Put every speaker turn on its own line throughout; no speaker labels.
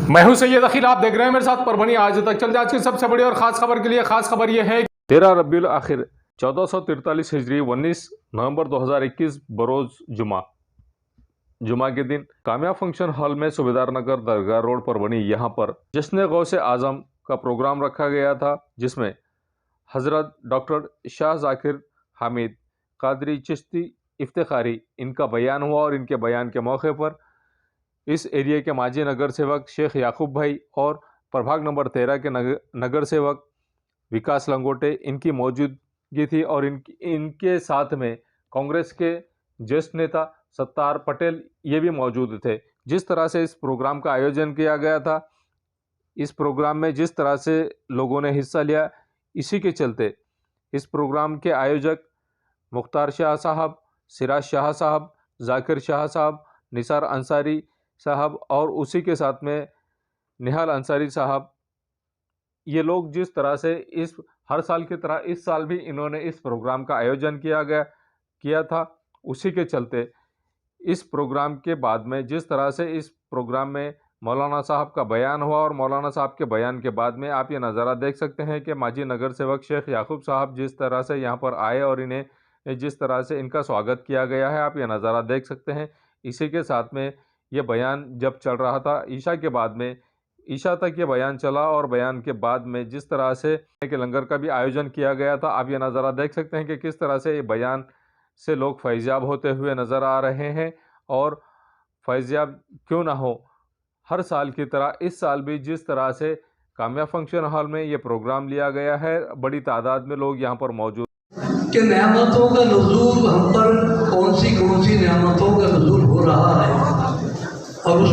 मैं हूं सैयद अखिल, आप देख रहे हैं मेरे साथ परभनी आज तक। चलते आज की सबसे बड़ी और खास खबर के लिए। खास खबर यह है 13 रबीउल आखिर 1443 हिजरी 19 नवंबर 2021 बरोज जुमा के दिन कामयाब फंक्शन हॉल में सुबेदार नगर दरगाह रोड परभनी यहाँ पर जश्न गौसे आजम का प्रोग्राम रखा गया था, जिसमें हजरत डॉक्टर शाह जाकिर हामिद कादरी चिश्ती इफ्तिखारी इनका बयान हुआ और इनके बयान के मौके पर इस एरिया के माजी नगर सेवक शेख याकूब भाई और प्रभाग नंबर 13 के नगर सेवक विकास लंगोटे इनकी मौजूदगी थी और इनके साथ में कांग्रेस के ज्येष्ठ नेता सत्तार पटेल ये भी मौजूद थे। जिस तरह से इस प्रोग्राम का आयोजन किया गया था, इस प्रोग्राम में जिस तरह से लोगों ने हिस्सा लिया, इसी के चलते इस प्रोग्राम के आयोजक मुख्तार शाह साहब, सिराज शाह साहब, जाकिर शाह साहब, निसार अंसारी साहब और उसी के साथ में निहाल अंसारी साहब, ये लोग जिस तरह से इस हर साल की तरह इस साल भी इन्होंने इस प्रोग्राम का आयोजन किया था, उसी के चलते इस प्रोग्राम के बाद में जिस तरह से इस प्रोग्राम में मौलाना साहब का बयान हुआ और मौलाना साहब के बयान के बाद में आप ये नज़ारा देख सकते हैं कि माजी नगर सेवक शेख याकूब साहब जिस तरह से यहाँ पर आए और इन्हें जिस तरह से इनका स्वागत किया गया है, आप ये नज़ारा देख सकते हैं। इसी के साथ में ये बयान जब चल रहा था, ईशा के बाद में ईशा तक ये बयान चला और बयान के बाद में जिस तरह से के लंगर का भी आयोजन किया गया था, आप ये नज़ारा देख सकते हैं कि किस तरह से ये बयान से लोग फैज़याब होते हुए नज़र आ रहे हैं। और फैज़याब क्यों ना हो, हर साल की तरह इस साल भी जिस तरह से कामयाब फंक्शन हॉल में ये प्रोग्राम लिया गया है, बड़ी तादाद में लोग यहाँ पर मौजूद
कि नेमतों का नुज़ूल हम पर कौन सी नेमतों का नुज़ूल हो रहा है और उस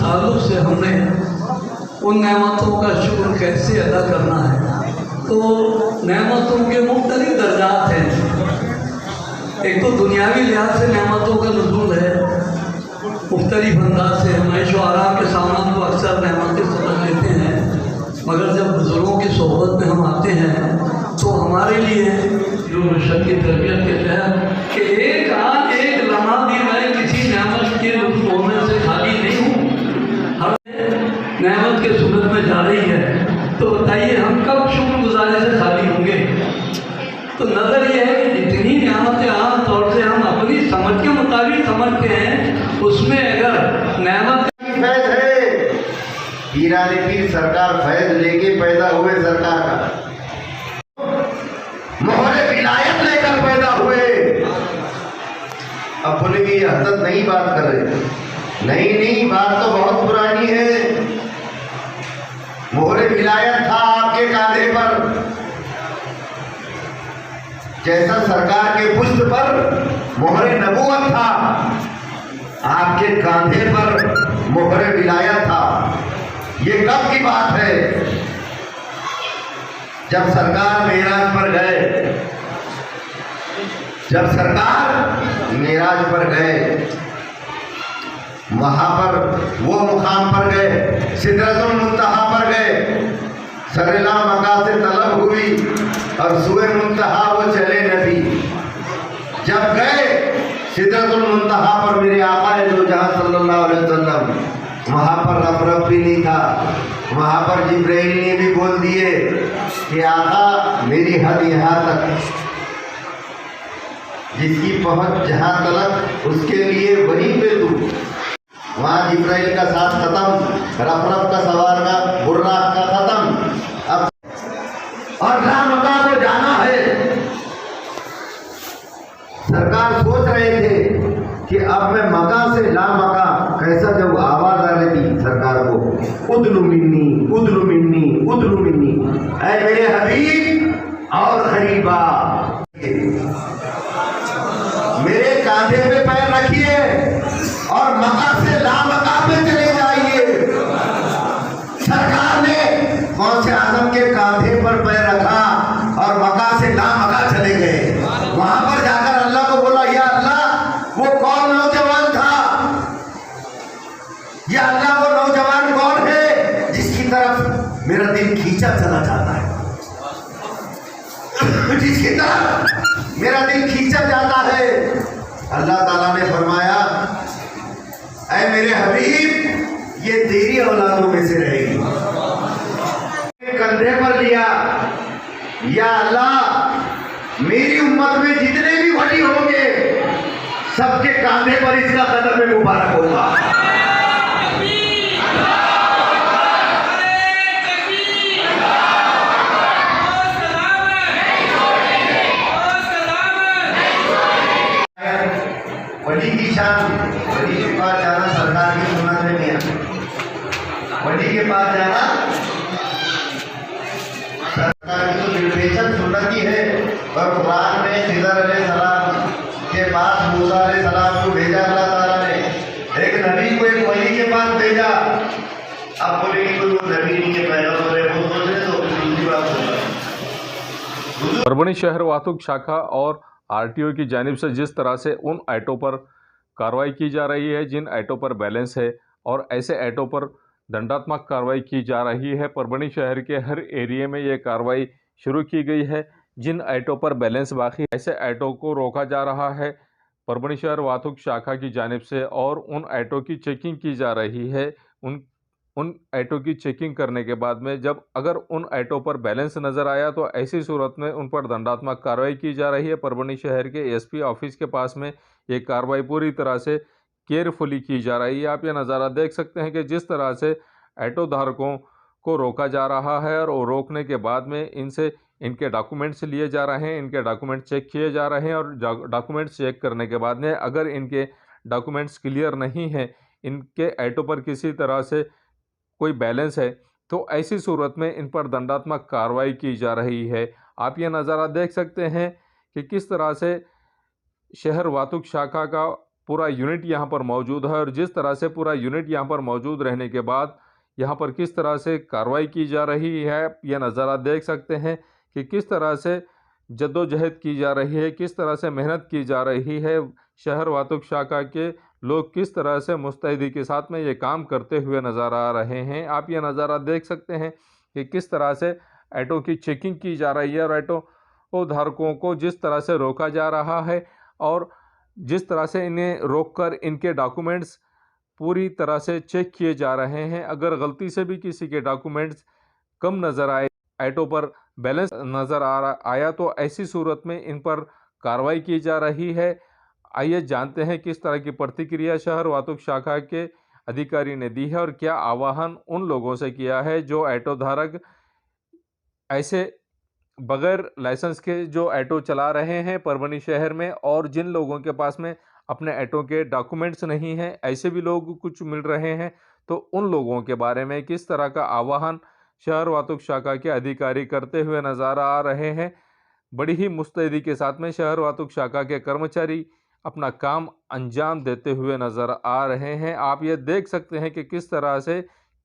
ताल्लुक़ से हमने उन नेमतों का शुक्र कैसे अदा करना है। तो नेमतों के मुख्तलिफ दर्जात हैं। एक तो दुनियावी लिहाज से नेमतों का नुज़ूल है, मुख्तलिफ अंदाज से मैश व आराम के सामान को अक्सर नेमतें समझ लेते हैं, मगर जब बुज़ुर्गों की सोहबत में हम आते हैं तो हमारे लिए जो मिशन की तरबियत के तहत कि एक आज एक लम्हा भी मैं किसी नेमत के लुत्फ़ होने से खाली नहीं हूँ, हर नेमत के सूरत में जा रही है। तो बताइए हम कब शुक्रगुजारी से खाली होंगे। तो नज़र यह है कि जितनी नेमतें आम तौर से हम अपनी समझ के मुताबिक समझते हैं, उसमें अगर नेमत
फैज़ है, पीराने पीर सरकार फैज़ लेके पैदा हुए, सरकार का मोहरे विलायत लेकर पैदा हुए। अब बोले कि हसरत नहीं बात कर रहे, नहीं बात तो बहुत पुरानी है। मोहरे विलायत था आपके कांधे पर, जैसा सरकार के पुष्ट पर मोहरे नबूवत था, आपके कांधे पर मोहरे विलायत था। ये कब की बात है? जब सरकार मेराज पर गए, पर गए, वहां पर वो मुकाम पर गए, सिदरतुल मुंतहा पर गए, सरेला मका से तलब हुई और सुए मुंतहा वो चले नबी। जब गए सिदरतुल मुंतहा पर मेरे आका दो जहां सल्लल्लाहु अलैहि वसल्लम, वहाँ पर रफ भी नहीं था। वहाँ पर जिब्राइल ने भी बोल दिए कि आका मेरी हद यहाँ तक, जिसकी पहुँच जहाँ तलक उसके लिए वहीं पे तू। वहाँ जिब्राइल का साथ खत्म, रफ का सवार का बुर्रा का खत्म। अब और मका को जाना है। सरकार सोच रहे थे कि अब मैं मका से ला मका कैसा, जब आवाज आ रही थी सरकार को उदलु मिन्नी ऐ मेरे हबीब और गरीबा, मेरे कांधे पे पैर रखिए और मका से ला मका पे चले जाइए। सरकार ने कौन से आजम के कांधे पर पैर रखा और मका से ला मका चले गए। वहां पर जाकर अल्लाह को बोला, या अल्लाह वो कौन नौजवान था, या अल्लाह वो नौजवान कौन है जिसकी तरफ मेरा दिल खींचा चला जाता है, जिसकी तरफ मेरा दिल खींचा जाता है। अल्लाह ताला ने फरमाया, ऐ मेरे हबीब ये तेरी औलादों में से रहेगी। कंधे पर लिया, या अल्लाह मेरी उम्मत में जितने भी वली होंगे सबके कांधे पर इसका कदम मुबारक होगा। वली की शान, वली के पास जाना सरकार की सुन्नत में नहीं है। वली के पास जाना सरकार की तो निर्देशन सुन्नत ही है। और कुरान में खिज़र अलैहिस्सलाम के पास मूसा अलैहिस्सलाम को भेजा अल्लाह ताला ने। एक नबी को एक वली के पास भेजा। आप बोलेंगे कोई वो नबी नहीं है, पैगंबर है, वो सोच रहे तो दूसरी बात होगा।
परभणी शहर वाहतुक शाखा और आरटीओ की जानिब से जिस तरह से उन ऑटो पर कार्रवाई की जा रही है जिन ऑटो पर बैलेंस है, और ऐसे ऑटो पर दंडात्मक कार्रवाई की जा रही है। परभणी शहर के हर एरिया में ये कार्रवाई शुरू की गई है। जिन ऑटो पर बैलेंस बाकी, ऐसे ऑटो को रोका जा रहा है परभणी शहर वाहतुक शाखा की जानिब से, और उन ऑटो की चेकिंग की जा रही है। उन ऑटो की चेकिंग करने के बाद में जब अगर उन ऑटो पर बैलेंस नज़र आया तो ऐसी सूरत में उन पर दंडात्मक कार्रवाई की जा रही है। परभणी शहर के एसपी ऑफिस के पास में ये कार्रवाई पूरी तरह से केयरफुली की जा रही है। आप ये नज़ारा देख सकते हैं कि जिस तरह से ऑटो धारकों को रोका जा रहा है, और रोकने के बाद में इनसे इनके डॉक्यूमेंट्स लिए जा रहे हैं, इनके डॉक्यूमेंट चेक किए जा रहे हैं, और डॉक्यूमेंट्स चेक करने के बाद में अगर इनके डॉक्यूमेंट्स क्लियर नहीं हैं, इनके ऑटो पर किसी तरह से कोई बैलेंस है, तो ऐसी सूरत में इन पर दंडात्मक कार्रवाई की जा रही है। आप ये नज़ारा देख सकते हैं कि किस तरह से शहर वाहतुक शाखा का पूरा यूनिट यहाँ पर मौजूद है, और जिस तरह से पूरा यूनिट यहाँ पर मौजूद रहने के बाद यहाँ पर किस तरह से कार्रवाई की जा रही है। यह नज़ारा देख सकते हैं कि किस तरह से जद्दोजहद की जा रही है, किस तरह से मेहनत की जा रही है। शहर वाहतुक शाखा के लोग किस तरह से मुस्तैदी के साथ में ये काम करते हुए नज़र आ रहे हैं। आप ये नज़ारा देख सकते हैं कि किस तरह से ऑटो की चेकिंग की जा रही है, और ऑटो धारकों को जिस तरह से रोका जा रहा है, और जिस तरह से इन्हें रोककर इनके डॉक्यूमेंट्स पूरी तरह से चेक किए जा रहे हैं। अगर गलती से भी किसी के डॉक्यूमेंट्स कम नज़र आए, ऑटो पर बैलेंस नज़र आया, तो ऐसी सूरत में इन पर कार्रवाई की जा रही है। आइए जानते हैं किस तरह की प्रतिक्रिया शहर वाहतुक शाखा के अधिकारी ने दी है, और क्या आह्वान उन लोगों से किया है जो ऑटो धारक ऐसे बगैर लाइसेंस के जो ऑटो चला रहे हैं परभणी शहर में, और जिन लोगों के पास में अपने ऑटो के डॉक्यूमेंट्स नहीं हैं, ऐसे भी लोग कुछ मिल रहे हैं। तो उन लोगों के बारे में किस तरह का आह्वान शहर वाहतुक शाखा के अधिकारी करते हुए नज़र आ रहे हैं। बड़ी ही मुस्तैदी के साथ में शहर वाहतुक शाखा के कर्मचारी अपना काम अंजाम देते हुए नज़र आ रहे हैं। आप ये देख सकते हैं कि किस तरह से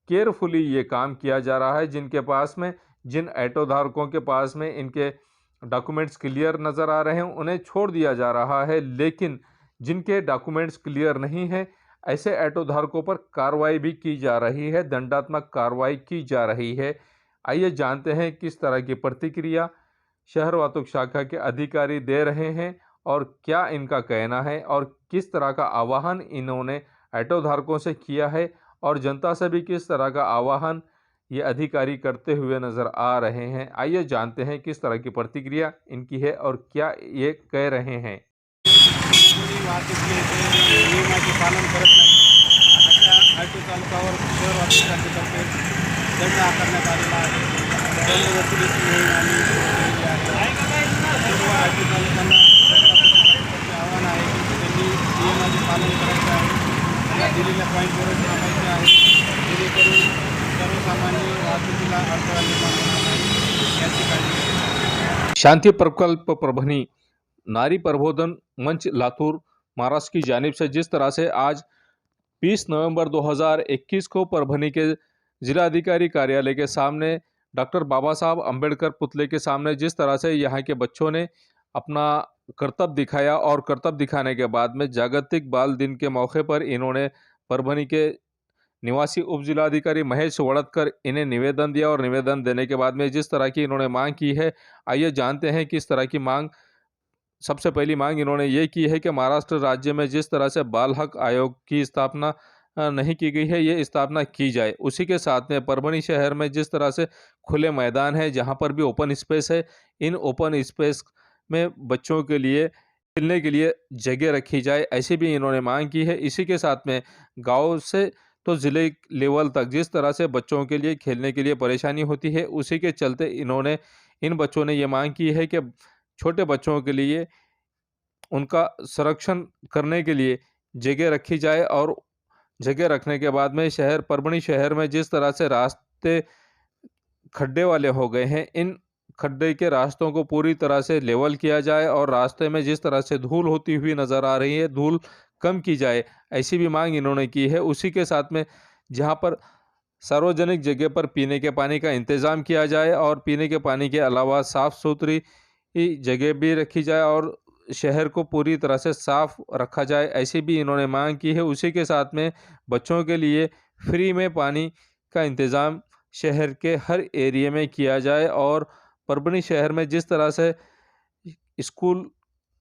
केयरफुली ये काम किया जा रहा है। जिनके पास में, जिन ऑटो धारकों के पास में इनके डॉक्यूमेंट्स क्लियर नज़र आ रहे हैं, उन्हें छोड़ दिया जा रहा है, लेकिन जिनके डॉक्यूमेंट्स क्लियर नहीं है, ऐसे ऑटो धारकों पर कार्रवाई भी की जा रही है, दंडात्मक कार्रवाई की जा रही है। आइए जानते हैं किस तरह की प्रतिक्रिया शहर वाहतुक शाखा के अधिकारी दे रहे हैं, और क्या इनका कहना है, और किस तरह का आह्वान इन्होंने ऑटो धारकों से किया है, और जनता से भी किस तरह का आह्वान ये अधिकारी करते हुए नज़र आ रहे हैं। आइए जानते हैं किस तरह की प्रतिक्रिया इनकी है और क्या ये कह रहे हैं।
नियमाचे पालन करत नाही अशा ऑटो चालकावर शहर वाहतूक शाखेतर्फे दंड आकारण्यात आलेला आहे। दंड वसुलीची मोहीम आम्ही सुरू केलेली आहे। सर्व ऑटो चालकांना शाखेतर्फे आव्हान आहे की त्यांनी नियमाचे पालन करायचे आहे, या दिलेल्या पॉईंटवरच थांबायचे आहे, जेणेकरून सर्वसामान्य वाहतुकीला अडथळा निर्माण होणार नाही याची काळजी घ्यावी।
शांति प्रकल्प परभणी नारी प्रबोधन मंच लातूर महाराष्ट्र की जानिब से जिस तरह से आज 20 नवंबर 2021 को परभणी के जिलाधिकारी कार्यालय के सामने डॉक्टर बाबा साहब अम्बेडकर पुतले के सामने जिस तरह से यहाँ के बच्चों ने अपना करतब दिखाया, और करतब दिखाने के बाद में जागतिक बाल दिन के मौके पर इन्होंने परभणी के निवासी उप जिलाधिकारी महेश वड़तकर इन्हें निवेदन दिया, और निवेदन देने के बाद में जिस तरह की इन्होंने मांग की है, आइए जानते हैं किस तरह की मांग। सबसे पहली मांग इन्होंने ये की है कि महाराष्ट्र राज्य में जिस तरह से बाल हक आयोग की स्थापना नहीं की गई है, ये स्थापना की जाए। उसी के साथ में परभणी शहर में जिस तरह से खुले मैदान है, जहाँ पर भी ओपन स्पेस है, इन ओपन स्पेस में बच्चों के लिए खेलने के लिए जगह रखी जाए, ऐसी भी इन्होंने मांग की है। इसी के साथ में गांव से तो ज़िले लेवल तक जिस तरह से बच्चों के लिए खेलने के लिए परेशानी होती है, उसी के चलते इन बच्चों ने ये मांग की है कि छोटे बच्चों के लिए उनका संरक्षण करने के लिए जगह रखी जाए, और जगह रखने के बाद में परभणी शहर में जिस तरह से रास्ते खड्डे वाले हो गए हैं, इन खड्डे के रास्तों को पूरी तरह से लेवल किया जाए, और रास्ते में जिस तरह से धूल होती हुई नज़र आ रही है, धूल कम की जाए, ऐसी भी मांग इन्होंने की है। उसी के साथ में जहां पर सार्वजनिक जगह पर पीने के पानी का इंतज़ाम किया जाए, और पीने के पानी के अलावा साफ़ सुथरी जगह भी रखी जाए, और शहर को पूरी तरह से साफ़ रखा जाए, ऐसी भी इन्होंने मांग की है। उसी के साथ में बच्चों के लिए फ्री में पानी का इंतज़ाम शहर के हर एरिया में किया जाए, और परभणी शहर में जिस तरह से स्कूल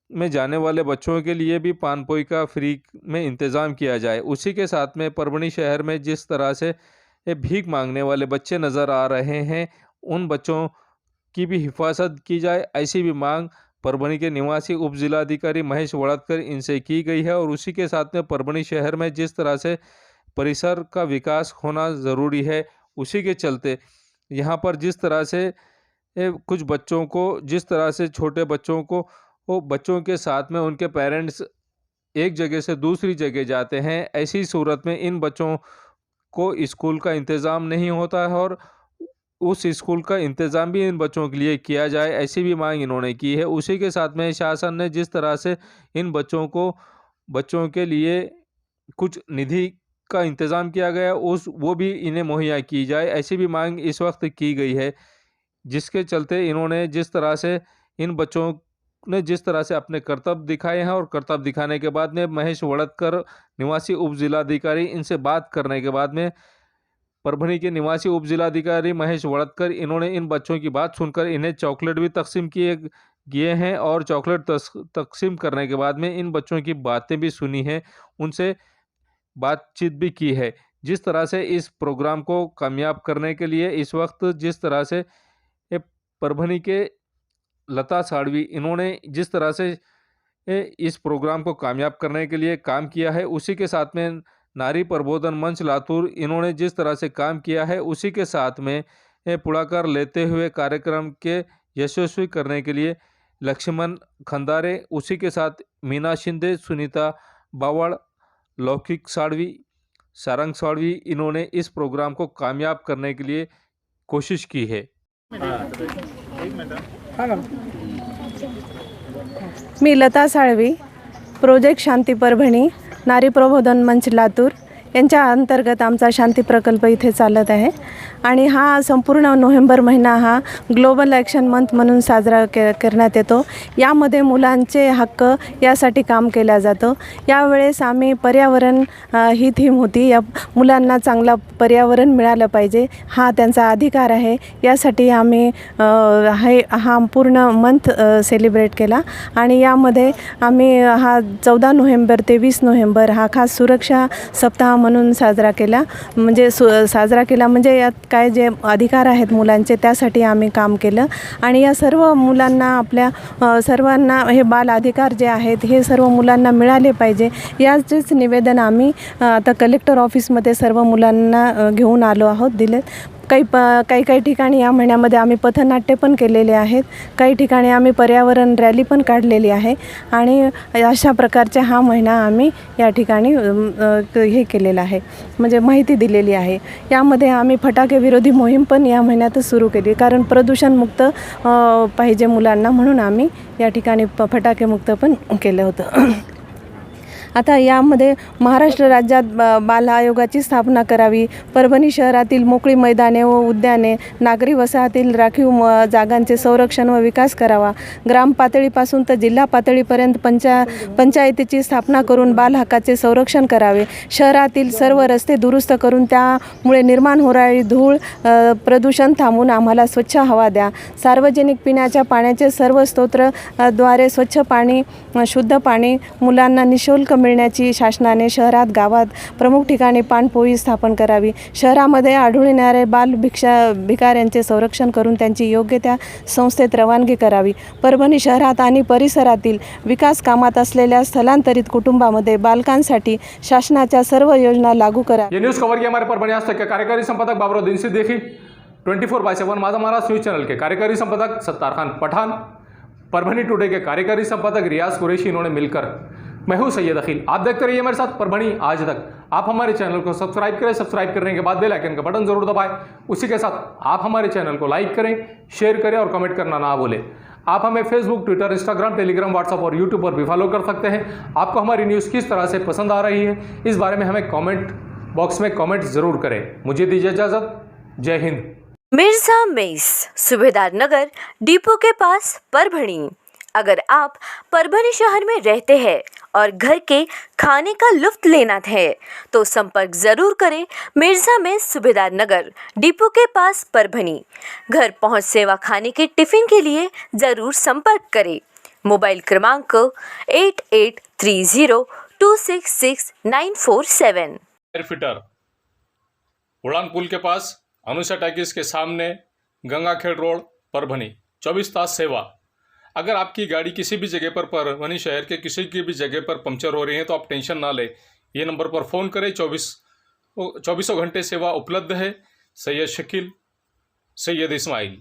में जाने वाले बच्चों के लिए भी पान पोई का फ्री में इंतज़ाम किया जाए। उसी के साथ में परभणी शहर में जिस तरह से भीख मांगने वाले बच्चे नज़र आ रहे हैं, उन बच्चों की भी हिफाजत की जाए, ऐसी भी मांग परभणी के निवासी उप जिलाधिकारी महेश वड़तकर इनसे की गई है। और उसी के साथ में परभणी शहर में जिस तरह से परिसर का विकास होना ज़रूरी है, उसी के चलते यहाँ पर जिस तरह से कुछ बच्चों को, जिस तरह से छोटे बच्चों को, वो बच्चों के साथ में उनके पेरेंट्स एक जगह से दूसरी जगह जाते हैं, ऐसी सूरत में इन बच्चों को स्कूल का इंतज़ाम नहीं होता है, और उस स्कूल का इंतज़ाम भी इन बच्चों के लिए किया जाए, ऐसी भी मांग इन्होंने की है। उसी के साथ में शासन ने जिस तरह से इन बच्चों के लिए कुछ निधि का इंतज़ाम किया गया, वो भी इन्हें मुहैया की जाए, ऐसी भी मांग इस वक्त की गई है। जिसके चलते इन्होंने जिस तरह से इन बच्चों ने जिस तरह से अपने कर्तव्य दिखाए हैं, और कर्तव्य दिखाने के बाद में महेश वड़तकर निवासी उप जिलाधिकारी इनसे बात करने के बाद में परभणी के निवासी उप जिलाधिकारी महेश वड़तकर इन्होंने इन बच्चों की बात सुनकर इन्हें चॉकलेट भी तकसीम किए हैं, और चॉकलेट तकसीम करने के बाद में इन बच्चों की बातें भी सुनी हैं, उनसे बातचीत भी की है। जिस तरह से इस प्रोग्राम को कामयाब करने के लिए इस वक्त जिस तरह से परभणी के लता साड़वी इन्होंने जिस तरह से इस प्रोग्राम को कामयाब करने के लिए काम किया है, उसी के साथ में नारी प्रबोधन मंच लातूर इन्होंने जिस तरह से काम किया है, उसी के साथ में पुढाकार लेते हुए कार्यक्रम के यशस्वी करने के लिए लक्ष्मण खंदारे, उसी के साथ मीना शिंदे, सुनीता बावड़, लौकिक साड़वी, सारंग साड़वी इन्होंने इस प्रोग्राम को कामयाब करने के लिए कोशिश की है।
मी लता साळवी, प्रोजेक्ट शांती परभणी, नारी प्रबोधन मंच लातूर यांच्या अंतर्गत आमचा शांती प्रकल्प इथे चालत आहे, आणि हा संपूर्ण नोव्हेंबर महिना हा ग्लोबल ॲक्शन मंथ म्हणून साजरा करण्यात येतो। यामध्ये मुलांचे हक्क यासाठी काम केलं जातं। यावेळेस आम्ही पर्यावरण ही थीम होती, या मुलांना चांगला पर्यावरण मिळालं पाहिजे, हा त्यांचा अधिकार आहे, यासाठी आम्ही हा पूर्ण मंथ सेलिब्रेट केला। आणि यामध्ये आम्ही हा 14 नोव्हेंबर ते 20 नोव्हेंबर हा खास सुरक्षा सप्ताह म्हणून साजरा केला। म्हणजे यात काय जे अधिकार आहेत मुलांचे त्यासाठी आम्ही काम केलं, आणि या सर्व मुलांना आपल्या सर्वांना हे बाल अधिकार जे आहेत हे सर्व मुलांना मिळाले पाहिजे, याचेच निवेदन आम्ही आता कलेक्टर ऑफिसमध्ये सर्व मुलांना घेऊन आलो आहोत, दिलेत। काही ठिकाणी या महिन्यामध्ये आम्ही पथनाट्य पण केलेले आहेत, काही ठिकाणी आम्ही पर्यावरण रॅली पण काढलेली आहे, आणि अशा प्रकारचा हा महिना आम्ही या ठिकाणी हे केलेला आहे, म्हणजे माहिती दिलेली आहे। यामध्ये आम्ही फटाके विरोधी मोहीम पण या महिन्यातच सुरू केली, कारण प्रदूषणमुक्त पाहिजे मुलांना, म्हणून आम्ही या ठिकाणी फटाके मुक्त पण केलं होतं। आता यामध्ये महाराष्ट्र राज्यात बाल आयोगाची स्थापना करावी, परभणी शहरातील मोकळी मैदाने व उद्याने, नागरी वसाहतील राखीव जागांचे संरक्षण व विकास करावा, ग्राम पातळीपासून तर जिल्हा पातळीपर्यंत पंचायतीची स्थापना करून बाल हक्काचे संरक्षण करावे, शहरातील सर्व रस्ते दुरुस्त करून त्यामुळे निर्माण होणारी धूळ प्रदूषण थांबवून आम्हाला स्वच्छ हवा द्या, सार्वजनिक पिण्याच्या पाण्याचे सर्व स्तोत्राद्वारे स्वच्छ पाणी, शुद्ध पाणी मुलांना निःशुल्क मिळण्याची शासनाने शहरात गावात प्रमुख ठिकाणी पाणपोई स्थापन करावी. शहरामध्ये आढळून येणारे भिकाऱ्यांचे संरक्षण करून त्यांची योग्य त्या संस्थेत रवानगी करावी. परभणी शहरात आणि परिसरातील विकास कामात असलेल्या स्थलांतरित कुटुंबामध्ये बालकांसाठी शासनाच्या सर्व योजना लागू करा.
ये न्यूज़ कवर किया हमारे परभणी आज तक के कार्यकारी संपादक बाबरुद्दीन सिद्दीकी, 24/7 माझा महाराष्ट्र न्यूज़ चैनल के कार्यकारी संपादक सत्तार खान पठान, परभणी टुडे के कार्यकारी संपादक रियाज कुरैशी, इन्होंने मिलकर मैं हूं सैयद अखिल. आप देखते रहिए मेरे साथ परभणी आज तक. आप हमारे चैनल को सब्सक्राइब करें. सब्सक्राइब करने के बाद बेल आइकन का बटन जरूर दबाएं. उसी के साथ आप हमारे चैनल को लाइक करें, शेयर करें और कमेंट करना ना भूलें. आप हमें Facebook, Twitter, Instagram, Telegram, WhatsApp और यूट्यूब पर भी फॉलो कर सकते हैं. आपको हमारी न्यूज़ किस तरह से पसंद आ रही है इस बारे में हमें कमेंट बॉक्स में कमेंट ज़रूर करें. मुझे दीजिए इजाज़त. जय हिंद.
मिर्जा मेस, सूबेदार नगर, डिपो के पास, परभणी. अगर आप परभणी शहर में रहते हैं और घर के खाने का लुत्फ लेना है तो संपर्क ज़रूर करें. मिर्जा मेस, सूबेदार नगर, डिपो के पास, परभणी. घर पहुंच सेवा खाने के टिफ़िन के लिए ज़रूर संपर्क करें. मोबाइल क्रमांक 8830266947.
एयरफिटर, उड़ान पुल के पास, अनुषा टैकिस के सामने, गंगाखेड़ रोड, परभणी. 24 तास सेवा. अगर आपकी गाड़ी किसी भी जगह पर परभणी शहर के किसी की भी जगह पर पंक्चर हो रही है तो आप टेंशन ना लें. ये नंबर पर फ़ोन करें. 24 घंटे सेवा उपलब्ध है. सैयद शकील, सैयद इस्माइल,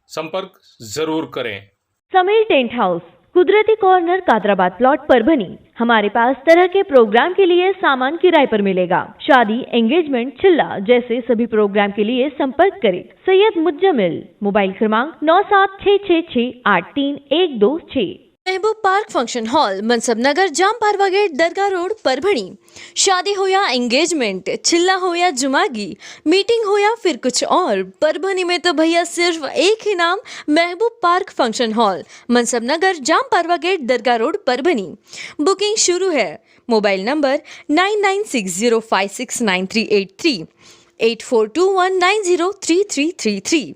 संपर्क ज़रूर करें.
समीर टेंट हाउस, कुदरती कॉर्नर, कादराबाद प्लॉट, परभणी. हमारे पास तरह के प्रोग्राम के लिए सामान किराए पर मिलेगा. शादी, एंगेजमेंट, चिल्ला जैसे सभी प्रोग्राम के लिए संपर्क करें. सैयद मुज्जमिल. मोबाइल क्रमांक 9766683126.
महबूब पार्क फंक्शन हॉल, मनसब नगर, जाम पारवा गेट, दरगाह रोड, परभणी. शादी हो या एंगेजमेंट, चिल्ला हो या जुमागी, मीटिंग हो या फिर कुछ और, परभणी में तो भैया सिर्फ एक ही नाम, महबूब पार्क फंक्शन हॉल, मनसब नगर, जाम पारवा गेट, दरगाह रोड, परभणी. बुकिंग शुरू है. Mobile number 9960569383, 8421903333.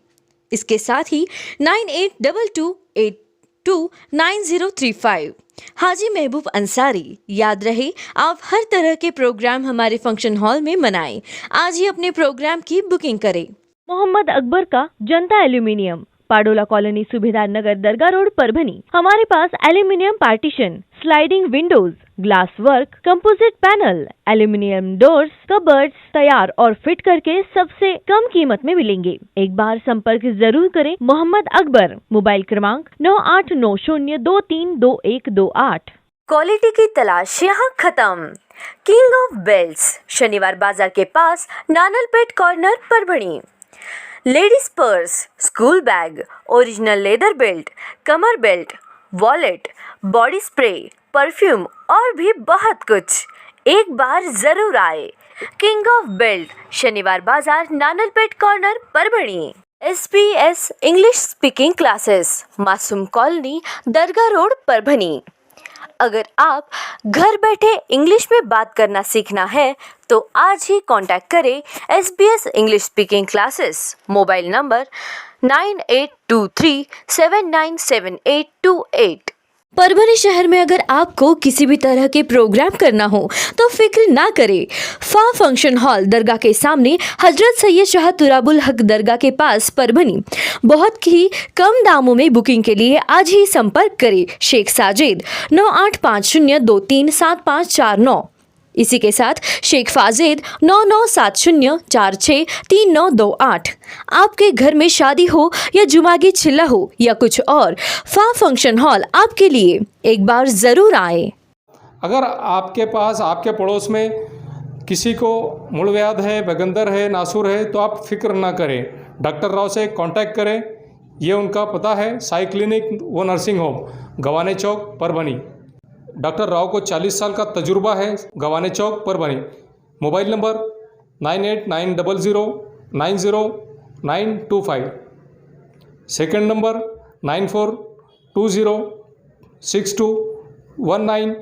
इसके साथ ही 9822829035. हाजी महबूब अंसारी. याद रहे, आप हर तरह के प्रोग्राम हमारे फंक्शन हॉल में मनाएं. आज ही अपने प्रोग्राम की बुकिंग करें.
मोहम्मद अकबर का जनता एल्यूमिनियम, पाडोला कॉलोनी, सूबेदार नगर, दरगाह रोड, परभणी. हमारे पास aluminium partition, sliding windows, glass work, composite panel, aluminium doors, cupboards तैयार और फिट करके सबसे कम कीमत में मिलेंगे. एक बार संपर्क जरूर करें. मोहम्मद अकबर. मोबाइल क्रमांक 9890232128.
क्वालिटी की तलाश यहाँ खत्म. King of belts, Shaniwar Bazaar के पास, Nanalpeth corner, Parbhani. Ladies purse, school bag, original leather belt, कमर belt, wallet, body spray, perfume और भी बहुत कुछ. एक बार जरूर आए. King of belt, Shaniwar Bazaar, Nanalpeth corner, Parbhani. SBS English speaking classes, Masoom colony, Dargah road, Parbhani. अगर आप घर बैठे इंग्लिश में बात करना सीखना है तो आज ही कांटेक्ट करें SBS English speaking classes. Mobile number 9823797828. Parbhani शहर में अगर आपको किसी भी तरह के प्रोग्राम करना हो तो फिक्र ना करें. फा फंक्शन हॉल, दरगाह के सामने, हजरत सैयद शाह तुराबुल हक दरगाह के पास, परभणी. बहुत ही कम दामों में बुकिंग के लिए आज ही संपर्क करें. शेख साजिद 9850237549. इसी के साथ शेख फाजिद 9970463928. आपके घर में शादी हो या जुमागी, चिल्ला हो या कुछ और, फा फंक्शन हॉल आपके लिए. एक बार ज़रूर आए.
अगर आपके पास, आपके पड़ोस में किसी को मूलव्याध है, बगंदर है, नासूर है तो आप फिक्र ना करें. डॉक्टर राव से कांटेक्ट करें. ये उनका पता है, साई क्लिनिक व nursing home, Gawane chowk, Parbhani. Doctor Rao को 40 साल का तजुर्बा है, Gawane chowk, Parbhani. Mobile number 9890090925. Second number 94206219